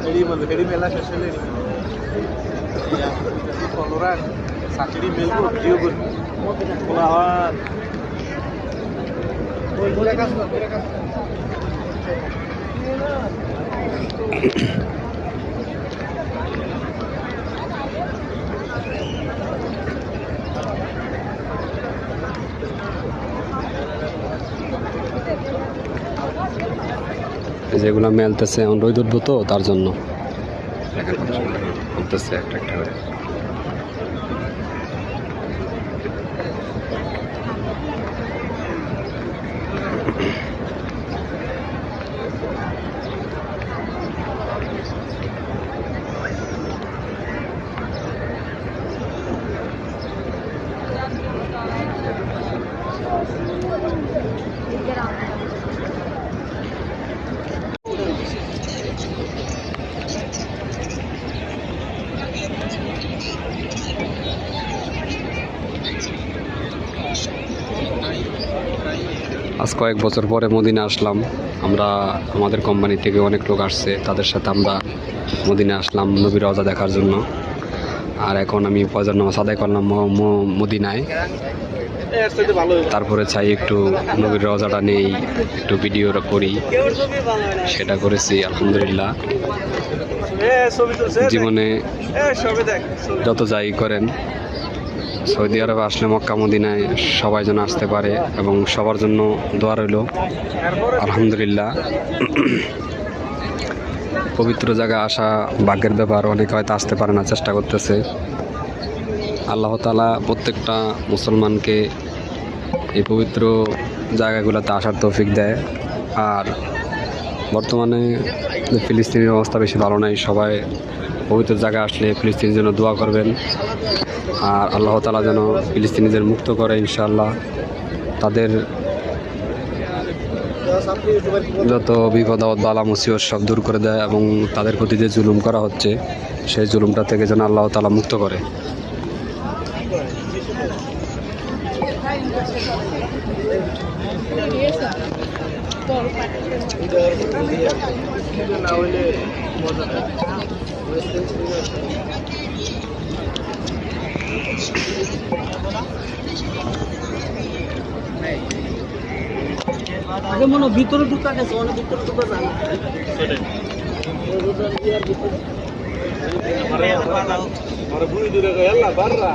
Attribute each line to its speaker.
Speaker 1: Jadi mela sosial ini. Ya, toleran. Sakit mel ko video gun. Mulawan. Boleh kasih.
Speaker 2: যেগুলো মেলতেছে এখন রোদ উঠবো তো তার জন্য বলতেছে একটা একটা করে। আজ কয়েক বছর পরে মদিনা আসলাম আমরা, আমাদের কোম্পানি থেকে অনেক লোক আসছে, তাদের সাথে আমরা মদিনা আসলাম নবীর রওজা দেখার জন্য। আর এখন আমি ফজর নামাজ আদায় করলাম মদিনায়। তারপরে চাই একটু নবীর রওজাটা নেই, একটু ভিডিও করি, সেটা করেছি আলহামদুলিল্লাহ। জীবনে যত যাই করেন সৌদি আরবে আসলে মক্কা মদিনায় সবাই যেন আসতে পারে এবং সবার জন্য দোয়া রইল আলহামদুলিল্লাহ। পবিত্র জায়গা আসা ভাগ্যের ব্যাপার, অনেকে হয়তো আসতে পারে না, চেষ্টা করতেছে। আল্লাহ তাআলা প্রত্যেকটা মুসলমানকে এই পবিত্র জায়গাগুলোতে আসার তৌফিক দেয়। আর বর্তমানে ফিলিস্তিনের অবস্থা বেশি ভালো নাই, সবাই পবিত্র জায়গা আসলে ফিলিস্তিনের জন্য দোয়া করবেন। আর আল্লাহ তাআলা যেন ফিলিস্তিনিদের মুক্ত করে ইনশাআল্লাহ, তাদের যত বিপদ বালা মুসিবত সব দূর করে দেয় এবং তাদের প্রতি যে জুলুম করা হচ্ছে সেই জুলুমটা থেকে যেন আল্লাহ তাআলা মুক্ত করে।
Speaker 3: আগে মনে ভিতরে ঢুকা গেছে, অনেক ভিতরে ঢুকা যায় না।
Speaker 1: Para bunuh dulu ke Allah barra.